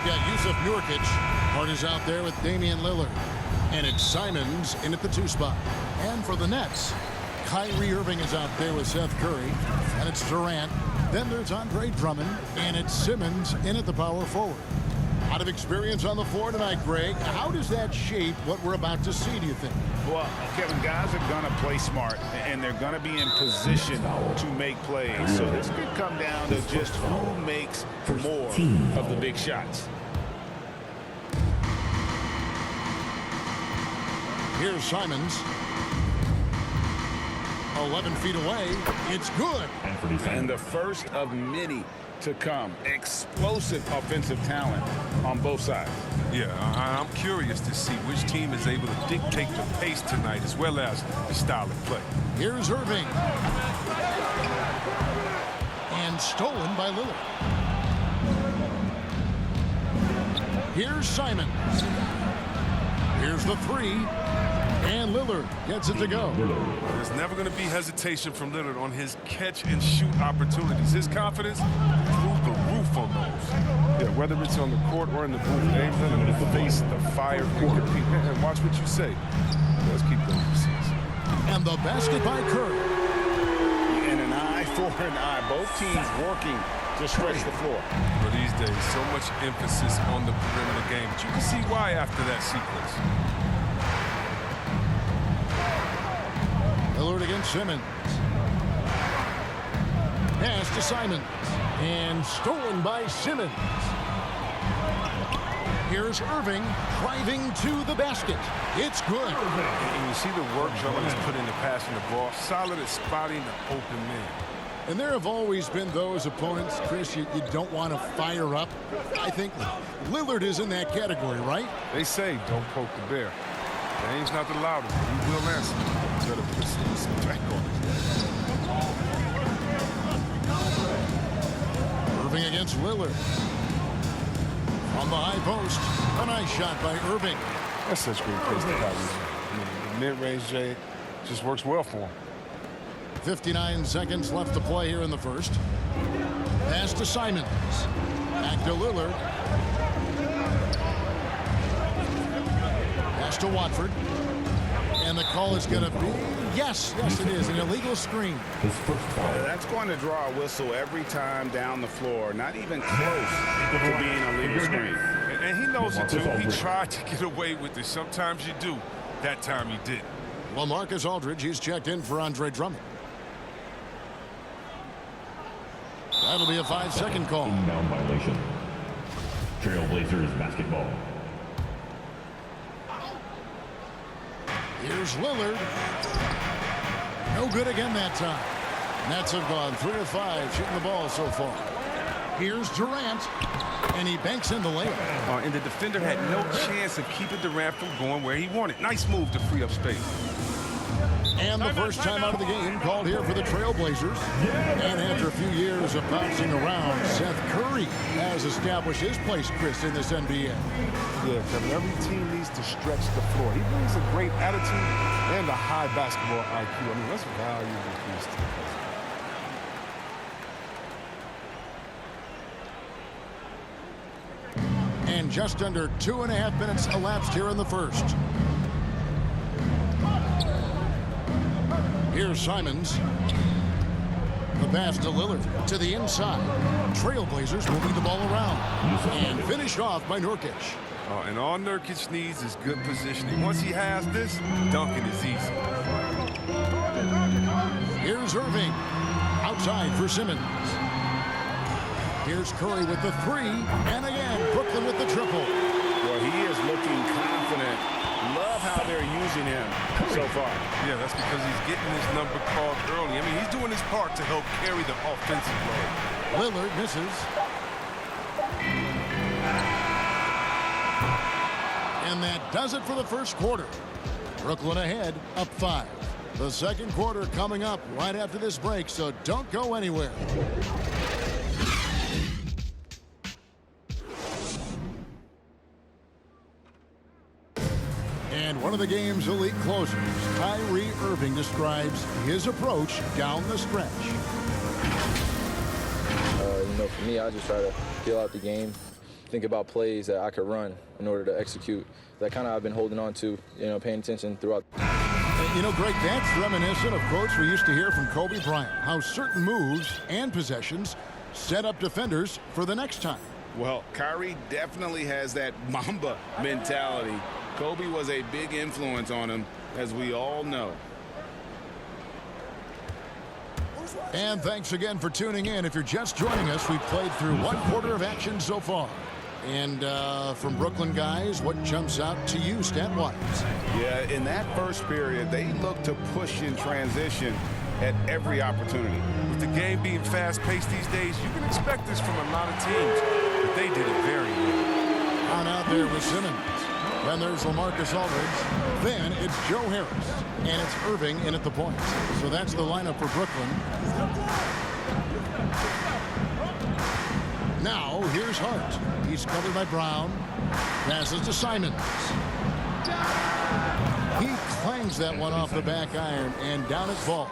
they've got Yusuf Nurkic. Partners out there with Damian Lillard. And it's Simons in at the 2 spot. And for the Nets, Kyrie Irving is out there with Seth Curry. And it's Durant. Then there's Andre Drummond. And it's Simmons in at the power forward. A lot of experience on the floor tonight, Greg. How does that shape what we're about to see, do you think? Well, Kevin, guys are going to play smart, and they're going to be in position to make plays. So this could come down to just who makes more of the big shots. Here's Simons. 11 feet away. It's good. And the first of many to come. Explosive offensive talent on both sides. Yeah, I'm curious to see which team is able to dictate the pace tonight as well as the style of play. Here's Irving. And stolen by Lillard. Here's Simons. Here's the 3. And Lillard gets it to go. There's never going to be hesitation from Lillard on his catch-and-shoot opportunities. His confidence through the roof on those. Yeah, whether it's on the court or in the booth, they ain't letting him face the fire and compete. And watch what you say. Let's keep them receipts. And the basket by Curry. And an eye for an eye. Both teams working to stretch the floor. For these days, so much emphasis on the perimeter game. But you can see why after that sequence. Lillard against Simmons. Pass to Simons. And stolen by Simmons. Here's Irving driving to the basket. It's good. And you see the work Drummond has put into passing the ball. Solid at spotting the open man. And there have always been those opponents, Chris, you don't want to fire up. I think Lillard is in that category, right? They say don't poke the bear. Game's not the loudest, but he will answer. He's got to put some track on it. Irving against Lillard. On the high post. A nice shot by Irving. That's such great pace to Kyrie. The mid-range J just works well for him. 59 seconds left to play here in the first. Pass to Simons. Back to Lillard. Pass to Watford. And the call is going to be, yes, it is, an illegal screen. That's going to draw a whistle every time down the floor. Not even close to being a legal screen. And he knows it, too. He tried to get away with it. Sometimes you do. That time he did. LaMarcus Aldridge, he's checked in for Andre Drummond. That'll be a 5-second call. Inbound violation. Trailblazers basketball. Here's Lillard. No good again that time. Nets have gone 3 of 5 shooting the ball so far. Here's Durant. And he banks in the layup. And the defender had no chance of keeping Durant from going where he wanted. Nice move to free up space. And the first time out of the game called here for the Trailblazers. And after a few years of bouncing around, Seth Curry has established his place, Chris, in this NBA. Yeah, Kevin, every team needs to stretch the floor. He brings a great attitude and a high basketball IQ. I mean, that's valuable for his team. And just under 2.5 minutes elapsed here in the first. Here's Simons. The pass to Lillard to the inside. Trailblazers moving the ball around. And finished off by Nurkic. And all Nurkic needs is good positioning. Once he has this, dunking is easy. Here's Irving. Outside for Simmons. Here's Curry with the 3. And again, Brooklyn with the triple. Well, he is looking confident. Love how they're using him so far. Yeah, that's because he's getting his number called early. I mean, he's doing his part to help carry the offensive load. Lillard misses. And that does it for the first quarter. Brooklyn ahead, up 5. The second quarter coming up right after this break, so don't go anywhere. And one of the game's elite closers, Kyrie Irving, describes his approach down the stretch. For me, I just try to feel out the game, think about plays that I could run in order to execute. That kind of I've been holding on to, paying attention throughout. You know, Greg, that's reminiscent of quotes we used to hear from Kobe Bryant, how certain moves and possessions set up defenders for the next time. Well, Kyrie definitely has that Mamba mentality. Kobe was a big influence on him, as we all know. And thanks again for tuning in. If you're just joining us, we've played through 1/4 of action so far. And from Brooklyn guys, what jumps out to you stat-wise? Yeah, in that first period, they looked to push in transition at every opportunity. With the game being fast-paced these days, you can expect this from a lot of teams, but they did it very well. On out there with Simmons. Then there's LaMarcus Aldridge. Then it's Joe Harris. And it's Irving in at the point. So that's the lineup for Brooklyn. Now, here's Hart. He's covered by Brown. Passes to Simons. He clangs that one off the back iron, and down it falls.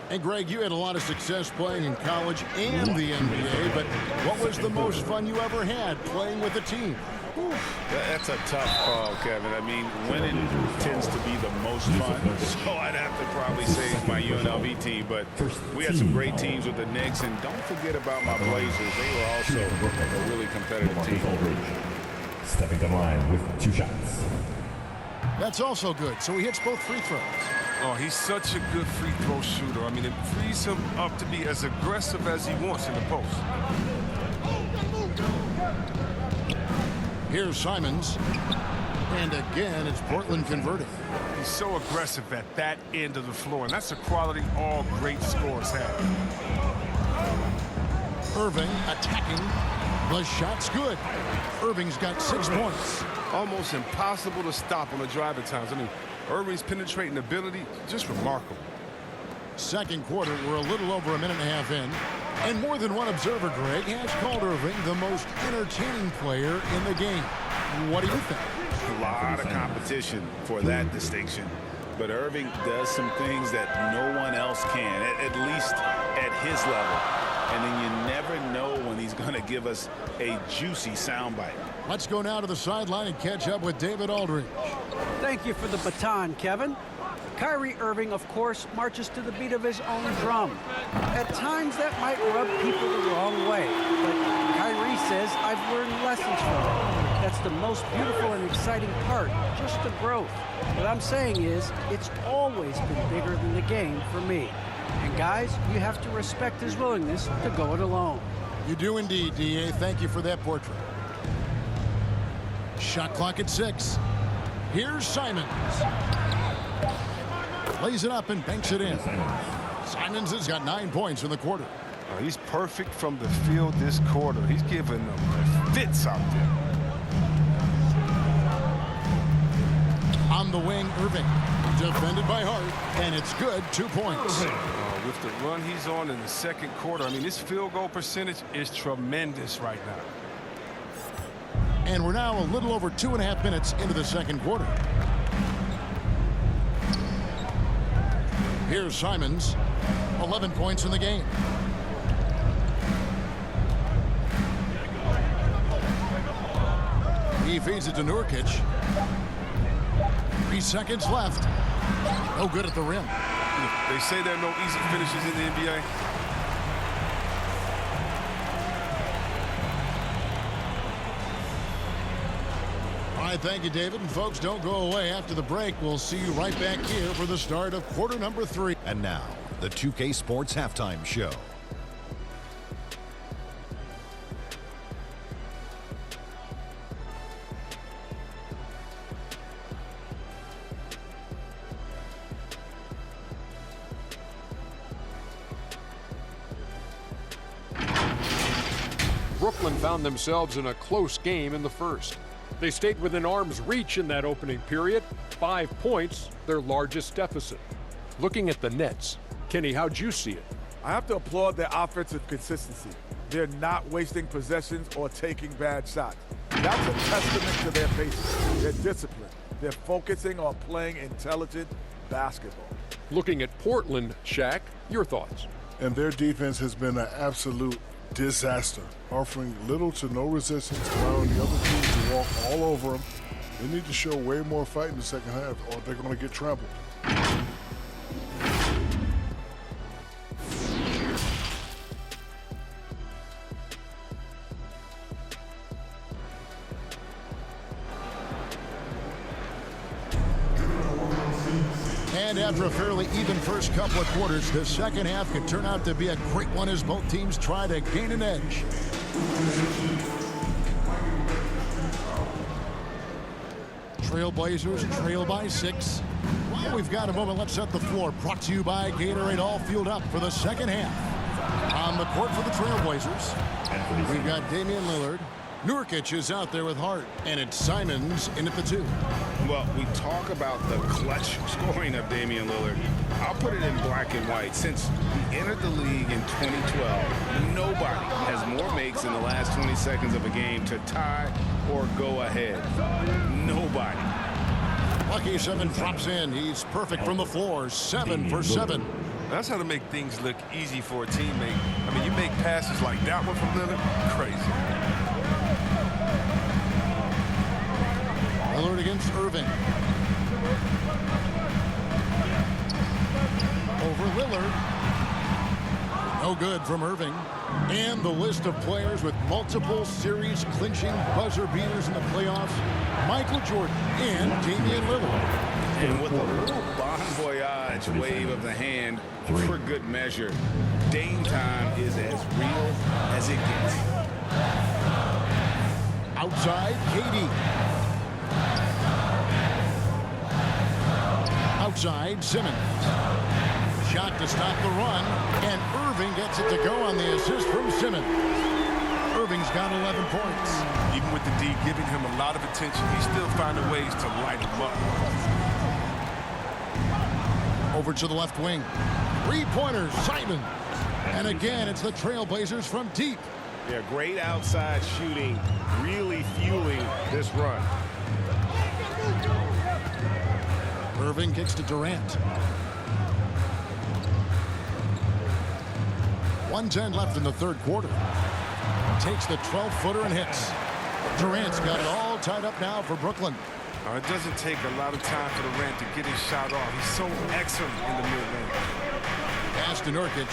And, Greg, you had a lot of success playing in college and the NBA, but what was the most fun you ever had playing with a team? That's a tough call, Kevin. I mean, winning tends to be the most fun, so I'd have to probably say it's my UNLV team. But we had some great teams with the Knicks, and don't forget about my Blazers. They were also a really competitive team. Stepping to the line with 2 shots. That's also good. So he hits both free throws. Oh, he's such a good free throw shooter. I mean, it frees him up to be as aggressive as he wants in the post. Here's Simons. And again, it's Portland converting. He's so aggressive at that end of the floor, and that's a quality all great scorers have. Irving attacking. The shot's good. Irving's got 6 points. Almost impossible to stop on the drive at times. I mean, Irving's penetrating ability, just remarkable. Second quarter, we're a little over a minute and a half in. And more than one observer, Greg, has called Irving the most entertaining player in the game. What do you think? A lot of competition for that distinction. But Irving does some things that no one else can, at least at his level. And then you never know when he's going to give us a juicy soundbite. Let's go now to the sideline and catch up with David Aldridge. Thank you for the baton, Kevin. Kyrie Irving, of course, marches to the beat of his own drum. At times, that might rub people the wrong way, but Kyrie says, I've learned lessons from it. That's the most beautiful and exciting part, just the growth. What I'm saying is, it's always been bigger than the game for me. And guys, you have to respect his willingness to go it alone. You do indeed, D.A. Thank you for that portrait. Shot clock at 6. Here's Simons. Lays it up and banks it in. Simons has got 9 points in the quarter. He's perfect from the field this quarter. He's giving them fits out there. On the wing, Irving. Defended by Hart, and it's good. 2 points. With the run he's on in the second quarter, I mean, his field goal percentage is tremendous right now. And we're now a little over 2.5 minutes into the second quarter. Here's Simons. 11 points in the game. He feeds it to Nurkic. 3 seconds left. No good at the rim. They say there are no easy finishes in the NBA. All right, thank you, David. And folks, don't go away. After the break, we'll see you right back here for the start of quarter number 3. And now, the 2K Sports Halftime Show. Brooklyn found themselves in a close game in the first. They stayed within arm's reach in that opening period. 5 points, their largest deficit. Looking at the Nets, Kenny, how'd you see it? I have to applaud their offensive consistency. They're not wasting possessions or taking bad shots. That's a testament to their patience, their discipline. They're focusing on playing intelligent basketball. Looking at Portland, Shaq, your thoughts? And their defense has been an absolute disaster, offering little to no resistance, allowing the other team to walk all over them. They need to show way more fight in the second half, or they're going to get trampled. And after a fairly even first couple of quarters, the second half could turn out to be a great one as both teams try to gain an edge. Trailblazers trail by 6. Well, we've got a moment. Let's set the floor. Brought to you by Gatorade. All fueled up for the second half. On the court for the Trailblazers, we've got Damian Lillard. Nurkic is out there with Hart, and it's Simons in at the 2. Well, we talk about the clutch scoring of Damian Lillard. I'll put it in black and white. Since he entered the league in 2012, nobody has more makes in the last 20 seconds of a game to tie or go ahead. Nobody. Lucky 7 drops in. He's perfect from the floor. 7 for 7. That's how to make things look easy for a teammate. I mean, you make passes like that one from Lillard, crazy. Lillard against Irving. Over Lillard. No good from Irving. And the list of players with multiple series clinching buzzer beaters in the playoffs: Michael Jordan and Damian Lillard. And with a little bon voyage wave of the hand for good measure, Dame time is as real as it gets. Outside, KD. Outside, Simmons. Shot to stop the run, and Irving gets it to go on the assist from Simmons. Irving's got 11 points. Even with the D giving him a lot of attention, he's still finding ways to light him up. Over to the left wing. 3-pointer, Simon. And again, it's the Trailblazers from deep. Yeah, great outside shooting, really fueling this run. Irving kicks to Durant. 1:10 left in the third quarter. Takes the 12-footer and hits. Durant's got it all tied up now for Brooklyn. It doesn't take a lot of time for Durant to get his shot off. He's so excellent in the mid-range. Pass to Nurkic.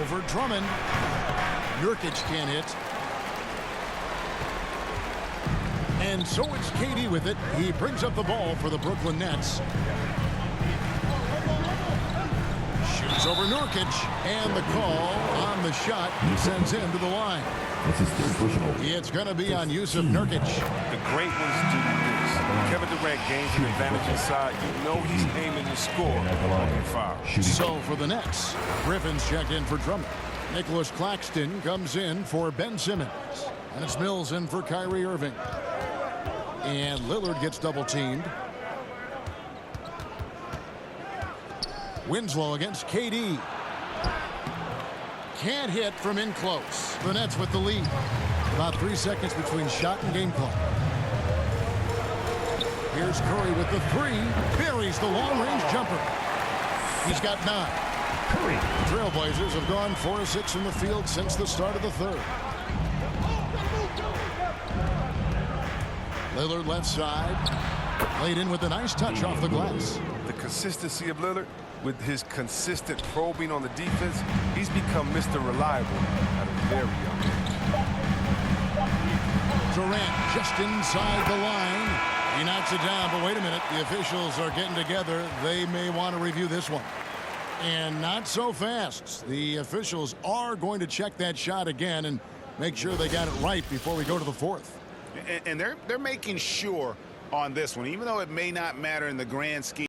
Over Drummond. Nurkic can't hit. And so it's KD with it. He brings up the ball for the Brooklyn Nets. Shoots over Nurkic. And the call on the shot sends him to the line. It's going to be on use of Nurkic. The great ones do this. When Kevin Durant gains an advantage inside, you know he's aiming to score on foul. So for the Nets, Griffin's checked in for Drummond. Nicholas Claxton comes in for Ben Simmons. And it's Mills in for Kyrie Irving. And Lillard gets double-teamed. Winslow against KD. Can't hit from in close. The Nets with the lead. About 3 seconds between shot and game clock. Here's Curry with the 3. Buries the long-range jumper. He's got 9. Curry. Trailblazers have gone 4 of 6 from the field since the start of the third. Lillard left side. Laid in with a nice touch off the glass. The consistency of Lillard with his consistent probing on the defense, he's become Mr. Reliable at a very young age. Durant just inside the line. He knocks it down, but wait a minute. The officials are getting together. They may want to review this one. And not so fast. The officials are going to check that shot again and make sure they got it right before we go to the fourth. And they're making sure on this one, even though it may not matter in the grand scheme.